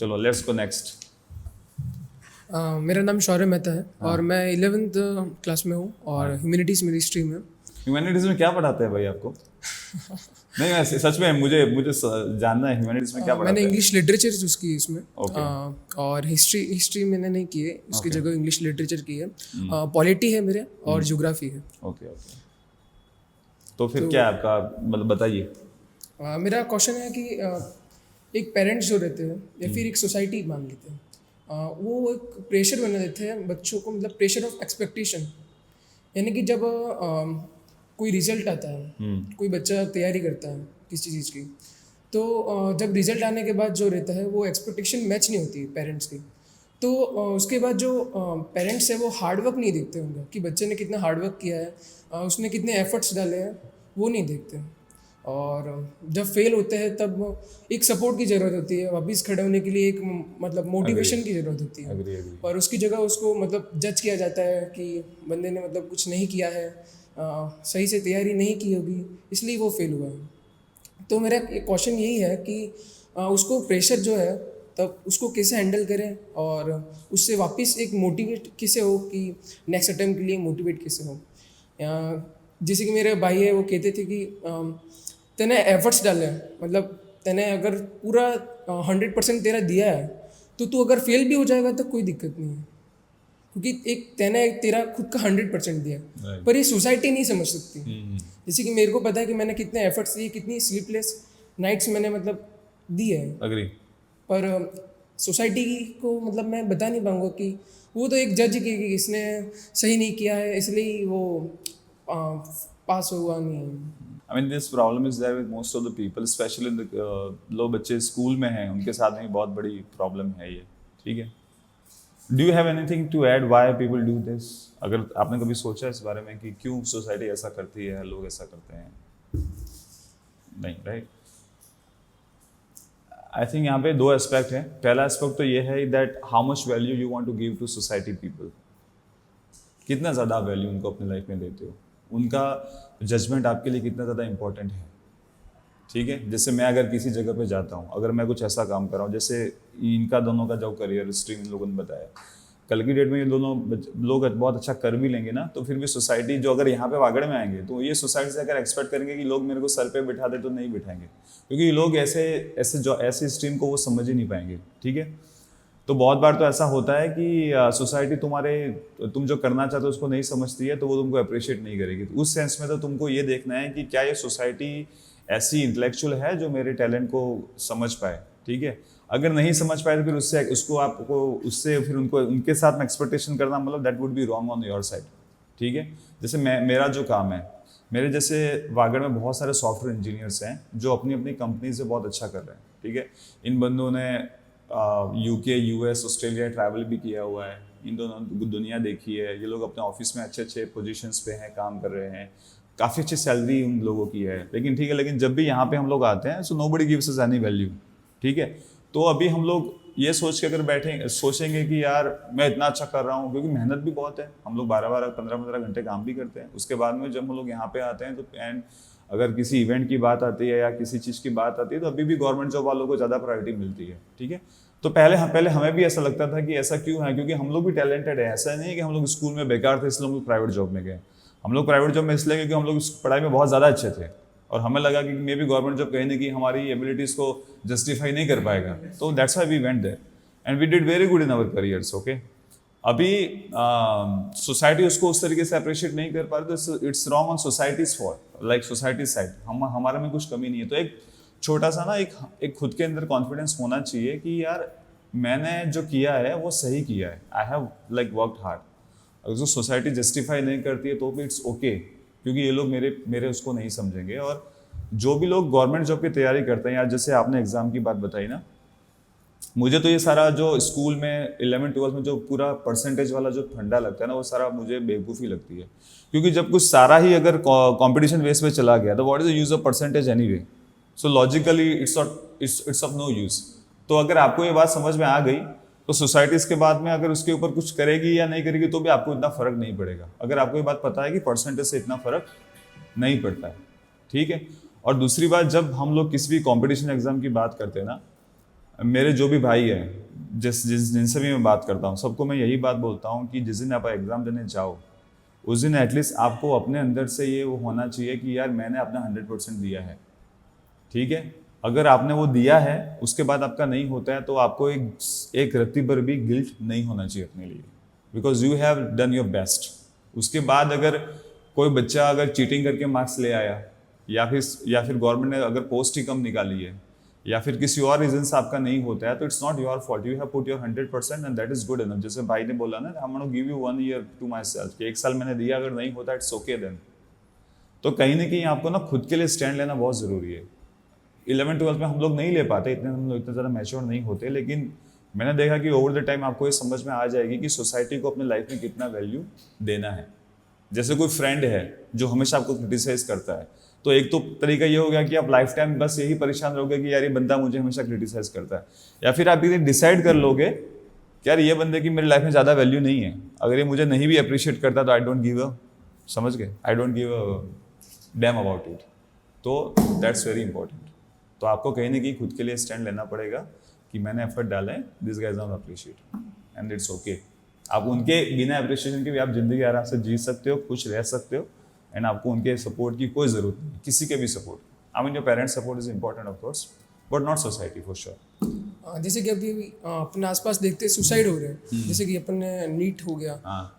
चलो let's go next. मेरा नाम शौर्य मेहता है और मैं 11th क्लास में हूँ और ह्यूमैनिटीज़ मेरी स्ट्रीम है। ह्यूमैनिटीज में क्या पढ़ाते हैं भाई आपको? नहीं वैसे सच में मुझे मुझे जानना है ह्यूमैनिटीज में क्या मैंने पढ़ाते हैं। इंग्लिश लिटरेचर चूज़ की इसमें। Okay. और हिस्ट्री मैंने नहीं की है, उसकी Okay. जगह इंग्लिश लिटरेचर की है। पॉलिटी है मेरे और ज्योग्राफी है। ओके ओके, तो फिर क्या है आपका, मतलब बताइए। मेरा क्वेश्चन है कि एक पेरेंट्स जो रहते हैं या फिर एक सोसाइटी मान लेते हैं, वो एक प्रेशर बना देते हैं बच्चों को, मतलब प्रेशर ऑफ एक्सपेक्टेशन। यानी कि जब कोई रिजल्ट आता है, कोई बच्चा तैयारी करता है किसी चीज़ की, तो जब रिजल्ट आने के बाद जो रहता है वो एक्सपेक्टेशन मैच नहीं होती पेरेंट्स की। तो उसके बाद जो पेरेंट्स है वो हार्डवर्क नहीं देखते होंगे कि बच्चे ने कितना हार्डवर्क किया है, उसने कितने एफर्ट्स डाले हैं, वो नहीं देखते। और जब फेल होते हैं तब एक सपोर्ट की ज़रूरत होती है, वापस खड़े होने के लिए एक मतलब मोटिवेशन की ज़रूरत होती है। Agree, agree. और उसकी जगह उसको मतलब जज किया जाता है कि बंदे ने मतलब कुछ नहीं किया है, सही से तैयारी नहीं की होगी, इसलिए वो फेल हुआ है। तो मेरा एक क्वेश्चन यही है कि उसको प्रेशर जो है तब उसको कैसे हैंडल करें और उससे वापस एक मोटिवेट कैसे हो कि नेक्स्ट अटेम्प्ट के लिए मोटिवेट कैसे हो। जैसे कि मेरे भाई है वो कहते थे कि तूने एफर्ट्स डाले हैं, मतलब तूने अगर पूरा 100% तेरा दिया है तो तू अगर फेल भी हो जाएगा तो कोई दिक्कत नहीं है, क्योंकि एक तूने तेरा खुद का 100% दिया। Right. पर ये सोसाइटी नहीं समझ सकती। जैसे कि मेरे को पता है कि मैंने कितने एफर्ट्स दिए, कितनी स्लीपलेस नाइट्स मैंने मतलब दी है, अग्री। पर सोसाइटी को मतलब मैं बता नहीं पाऊँगा कि वो तो एक जज की कि इसने सही नहीं किया है इसलिए वो पास हुआ नहीं है। I mean this problem is there with most of the people, especially in the लोग बच्चे स्कूल में हैं उनके साथ में बहुत बड़ी प्रॉब्लम है ये, ठीक है। Do you have anything to add why people do this? अगर आपने कभी सोचा इस बारे में कि क्यों सोसाइटी ऐसा करती है, लोग ऐसा करते हैं? नहीं, राइट। आई थिंक यहाँ पे दो एस्पेक्ट हैं। पहला एस्पेक्ट तो ये है that how much value you want to give to society people, कितना ज़्यादा वैल्यू उनको अपने लाइफ में देते हो, उनका जजमेंट आपके लिए कितना ज़्यादा इंपॉर्टेंट है, ठीक है। जैसे मैं अगर किसी जगह पे जाता हूँ, अगर मैं कुछ ऐसा काम कर रहा हूँ, जैसे इनका दोनों का जो करियर स्ट्रीम इन लोगों ने बताया, कल की डेट में ये दोनों लोग बहुत अच्छा कर भी लेंगे ना, तो फिर भी सोसाइटी जो अगर यहाँ पे वागड़ में आएंगे तो ये सोसाइटी से अगर एक्सपेक्ट करेंगे कि लोग मेरे को सर पे बिठा दे तो नहीं बिठाएंगे, क्योंकि लोग ऐसे स्ट्रीम को वो समझ ही नहीं पाएंगे, ठीक है। तो बहुत बार तो ऐसा होता है कि सोसाइटी तुम जो करना चाहते हो उसको नहीं समझती है, तो वो तुमको अप्रिशिएट नहीं करेगी। तो उस सेंस में तो तुमको ये देखना है कि क्या ये सोसाइटी ऐसी इंटेलेक्चुअल है जो मेरे टैलेंट को समझ पाए, ठीक है। अगर नहीं समझ पाए तो फिर उससे फिर उनको उनके साथ में एक्सपेक्टेशन करना, मतलब that would be wrong on your side, ठीक है। जैसे मेरा जो काम है, मेरे जैसे वागड़ में बहुत सारे सॉफ्टवेयर इंजीनियर्स हैं जो अपनी अपनी कंपनी से बहुत अच्छा कर रहे हैं, ठीक है। इन बंदों ने यूके, यूएस, ऑस्ट्रेलिया ट्रैवल भी किया हुआ है, इन दोनों दुनिया देखी है। ये लोग अपने ऑफिस में अच्छे अच्छे पोजीशंस पे हैं, काम कर रहे हैं, काफ़ी अच्छी सैलरी उन लोगों की है। लेकिन ठीक है, लेकिन जब भी यहाँ पे हम लोग आते हैं, so nobody gives us any value, ठीक है। तो अभी हम लोग ये सोच के अगर सोचेंगे कि यार मैं इतना अच्छा कर रहा हूँ, क्योंकि मेहनत भी बहुत है, हम लोग 12-12, 15-15 घंटे काम भी करते हैं। उसके बाद में जब हम लोग यहाँ पे आते हैं तो एंड अगर किसी इवेंट की बात आती है या किसी चीज़ की बात आती है, तो अभी भी गवर्नमेंट जॉब वालों को ज़्यादा प्रायोरिटी मिलती है, ठीक है। तो पहले हमें भी ऐसा लगता था कि ऐसा क्यों है, क्योंकि हम लोग भी टैलेंटेड है। ऐसा नहीं है कि हम लोग स्कूल में बेकार थे इसलिए हम लोग प्राइवेट जॉब में गए। हम लोग प्राइवेट जॉब में इसलिए क्योंकि हम लोग पढ़ाई में बहुत ज़्यादा अच्छे थे और हमें लगा कि मे बी गवर्नमेंट जॉब कहीं ना कहीं हमारी एबिलिटीज़ को जस्टिफाई नहीं कर पाएगा, तो that's why we went there and we did very good in our careers, okay. अभी सोसाइटी उसको उस तरीके से अप्रिशिएट नहीं कर पा रही, तो it's wrong on societies for like society side. हमारे में कुछ कमी नहीं है। तो एक छोटा सा ना एक खुद के अंदर कॉन्फिडेंस होना चाहिए कि यार मैंने जो किया है वो सही किया है, I have like worked hard. अगर जो सोसाइटी जस्टिफाई नहीं करती है तो भी इट्स ओके, क्योंकि ये लोग मेरे उसको नहीं समझेंगे। और जो भी लोग गवर्नमेंट जॉब की तैयारी करते हैं, यार जैसे आपने एग्जाम की बात बताई ना, मुझे तो ये सारा जो स्कूल में 11-12 में जो पूरा परसेंटेज वाला जो फंडा लगता है ना, वो सारा मुझे बेवकूफ़ी लगती है। क्योंकि जब कुछ सारा ही अगर कंपटीशन बेस पे चला गया तो what is the use of percentage anyway? So logically it's of no use. तो अगर आपको ये बात समझ में आ गई तो सोसाइटी इसके बाद में अगर उसके ऊपर कुछ करेगी या नहीं करेगी तो भी आपको इतना फर्क नहीं पड़ेगा, अगर आपको ये बात पता है कि परसेंटेज से इतना फर्क नहीं पड़ता है, ठीक है। और दूसरी बात, जब हम लोग किसी भी कॉम्पिटिशन एग्जाम की बात करते हैं ना, मेरे जो भी भाई हैं जिनसे भी मैं बात करता हूँ सबको मैं यही बात बोलता हूँ कि जिस दिन आप एग्ज़ाम देने जाओ उस दिन एटलीस्ट आपको अपने अंदर से ये वो होना चाहिए कि यार मैंने अपना 100% दिया है, ठीक है। अगर आपने वो दिया है उसके बाद आपका नहीं होता है तो आपको एक रत्ती भर भी गिल्ट नहीं होना चाहिए अपने लिए, because you have done your best. उसके बाद अगर कोई बच्चा अगर चीटिंग करके मार्क्स ले आया या फिर गवर्नमेंट ने अगर पोस्ट ही कम निकाली है या फिर किसी और रीजन से आपका नहीं होता है तो it's not your fault, you have put your 100% and that is good enough. जैसे भाई ने बोला ना, I am gonna give you 1 year to myself, कि 1 साल मैंने दिया, अगर नहीं होता इट्स ओके देन। तो कहीं ना कहीं आपको ना खुद के लिए स्टैंड लेना बहुत ज़रूरी है। 11th-12th में हम लोग नहीं ले पाते, हम लोग इतने ज़्यादा मैच्योर नहीं होते, लेकिन मैंने देखा कि ओवर द टाइम आपको ये समझ में आ जाएगी कि सोसाइटी को अपने लाइफ में कितना वैल्यू देना है। जैसे कोई फ्रेंड है जो हमेशा आपको क्रिटिसाइज करता है, तो एक तो तरीका ये हो गया कि आप लाइफ टाइम बस यही परेशान रहोगे कि यार ये बंदा मुझे हमेशा क्रिटिसाइज करता है, या फिर आप ये डिसाइड कर लोगे कि यार ये बंदे की मेरी लाइफ में ज़्यादा वैल्यू नहीं है, अगर ये मुझे नहीं भी अप्रिशिएट करता तो आई डोंट गिव अ, समझ गए, I don't give a damn about it. तो दैट्स वेरी इंपॉर्टेंट। तो आपको कहीं ना कहीं खुद के लिए स्टैंड लेना पड़ेगा कि मैंने एफर्ट डाला है, this guys don't appreciate and it's okay. आप उनके बिना अप्रिशिएशन के भी आप जिंदगी आराम से जी सकते हो, खुश रह सकते हो, एंड आपको उनके सपोर्ट की कोई ज़रूरत नहीं, किसी के भी support. I mean your parents support is important of course, but not society for sure. जैसे कि अभी अपने आसपास देखते सुसाइड हो रहे हैं, जैसे कि अपन नीट हो गया,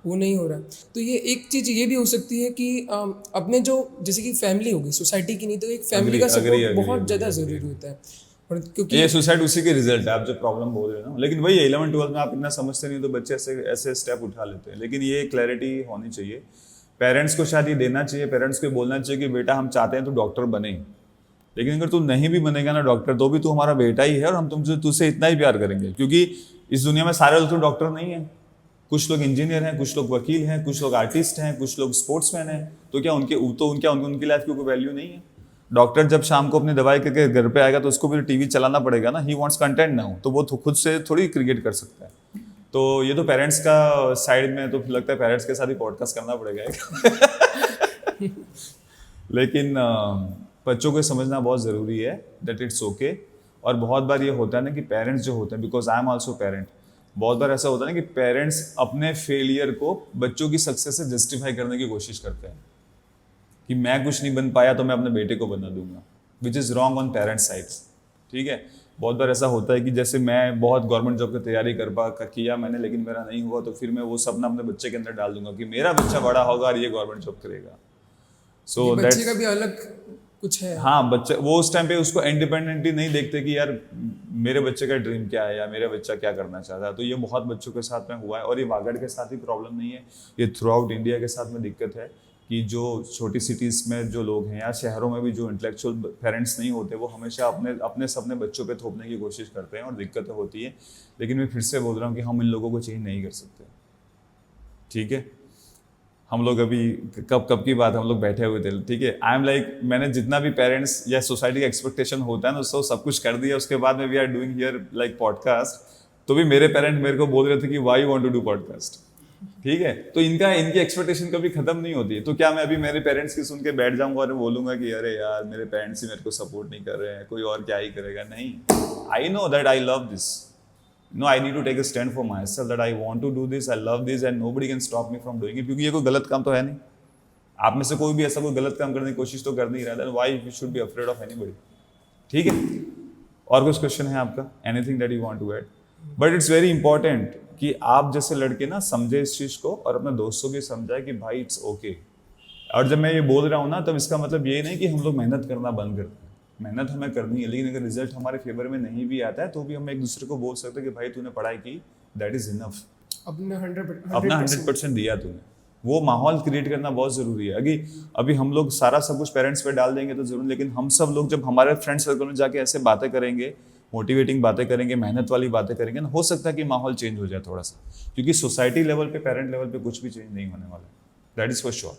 वो नहीं हो रहा, तो ये एक चीज़ ये भी हो सकती है कि अपने जो जैसे कि फैमिली होगी, सोसाइटी की नहीं तो एक फैमिली का सपोर्ट बहुत ज़्यादा ज़रूरी होता है, और क्योंकि ये सुसाइड उसी के रिजल्ट है, आप जो प्रॉब्लम बोल रहे हो ना। लेकिन वही 11th-12th में आप इतना समझते नहीं तो बच्चे ऐसे स्टेप उठा लेते हैं। लेकिन ये क्लैरिटी होनी चाहिए, पेरेंट्स को शायद ये देना चाहिए, पेरेंट्स को बोलना चाहिए कि बेटा हम चाहते हैं तो डॉक्टर बने, लेकिन अगर तू नहीं भी बनेगा ना डॉक्टर तो भी तू हमारा बेटा ही है और हम तुझसे इतना ही प्यार करेंगे, क्योंकि इस दुनिया में सारे लोग तो डॉक्टर नहीं है। कुछ लोग इंजीनियर हैं, कुछ लोग वकील हैं, कुछ लोग आर्टिस्ट हैं, कुछ लोग स्पोर्ट्समैन हैं। तो क्या उनकी लाइफ की कोई वैल्यू नहीं है? डॉक्टर जब शाम को अपनी दवाई करके घर पे आएगा तो उसको भी टीवी चलाना पड़ेगा ना, ही वांट्स कंटेंट ना हो, तो वो खुद से थोड़ी क्रिएट कर सकता है। तो ये तो पेरेंट्स का साइड में तो लगता है पेरेंट्स के साथ ही पॉडकास्ट करना पड़ेगा लेकिन बच्चों को समझना बहुत ज़रूरी है दैट इट्स ओके। और बहुत बार ये होता है ना कि पेरेंट्स जो होते हैं, because I am also parent, बहुत बार ऐसा होता है ना कि पेरेंट्स अपने फेलियर को बच्चों की सक्सेस से जस्टिफाई करने की कोशिश करते हैं कि मैं कुछ नहीं बन पाया तो मैं अपने बेटे को बना दूंगा, which is wrong on parents sides, ठीक है। बहुत बार ऐसा होता है कि जैसे मैं बहुत गवर्नमेंट जॉब की तैयारी किया मैंने, लेकिन मेरा नहीं हुआ, तो फिर मैं वो सपना अपने बच्चे के अंदर डाल दूंगा कि मेरा बच्चा बड़ा होगा और ये गवर्नमेंट जॉब करेगा। सो बच्चे का भी अलग कुछ है। हाँ, बच्चे वो उस टाइम पे उसको इंडिपेंडेंटली नहीं देखते कि यार मेरे बच्चे का ड्रीम क्या है या मेरा बच्चा क्या करना चाहता है। तो ये बहुत बच्चों के साथ में हुआ है, और ये वागड़ के साथ ही प्रॉब्लम नहीं है, ये थ्रू आउट इंडिया के साथ में दिक्कत है कि जो छोटी सिटीज़ में जो लोग हैं या शहरों में भी जो इंटेलेक्चुअल पेरेंट्स नहीं होते वो हमेशा अपने बच्चों पे थोपने की कोशिश करते हैं और दिक्कतें होती है। लेकिन मैं फिर से बोल रहा हूँ कि हम इन लोगों को चेंज नहीं कर सकते, ठीक है। हम लोग अभी कब की बात हम लोग बैठे हुए थे, ठीक है। आई एम लाइक, मैंने जितना भी पेरेंट्स या सोसाइटी का एक्सपेक्टेशन होता है ना उसको सब कुछ कर दिया, उसके बाद में we are doing here like podcast, तो भी मेरे पेरेंट मेरे को बोल रहे थे कि why you want to do podcast, ठीक है। तो इनकी एक्सपेक्टेशन कभी खत्म नहीं होती है। तो क्या मैं अभी मेरे पेरेंट्स की सुन के बैठ जाऊंगा और बोलूंगा कि अरे यार मेरे पेरेंट्स ही मेरे को सपोर्ट नहीं कर रहे हैं, कोई और क्या ही करेगा? नहीं, I know that I love this, no, I need to take a stand for myself that I want to do this, I love this and nobody can stop me from doing it, क्योंकि ये कोई गलत काम तो है नहीं। आप में से कोई भी ऐसा कोई गलत काम करने की कोशिश तो कर नहीं रहा, then why you should be afraid of anybody, ठीक है। और कुछ क्वेश्चन है आपका? Anything that you want to add? But it's very important कि आप जैसे लड़के ना समझे इस चीज़ को और अपने दोस्तों को समझाए कि भाई इट्स ओके। और जब मैं ये बोल रहा हूँ ना तब इसका मतलब ये नहीं कि हम लोग मेहनत करना बंद करते हैं, मेहनत हमें करनी है, लेकिन अगर रिजल्ट हमारे फेवर में नहीं भी आता है तो भी हम एक दूसरे को बोल सकते हैं कि भाई तूने पढ़ाई की, दैट इज इनफ, अपना 100% दिया तूने। वो माहौल क्रिएट करना बहुत ज़रूरी है। अभी हम लोग सारा सब कुछ पेरेंट्स पे डाल देंगे तो जरूर, लेकिन हम सब लोग जब हमारे फ्रेंड सर्कल में जाके ऐसे बातें करेंगे, मोटिवेटिंग बातें करेंगे, मेहनत वाली बातें करेंगे ना, हो सकता है कि माहौल चेंज हो जाए थोड़ा सा, क्योंकि सोसाइटी लेवल पे, पेरेंट लेवल पे कुछ भी चेंज नहीं होने वाला, दैट इज़ फॉर श्योर।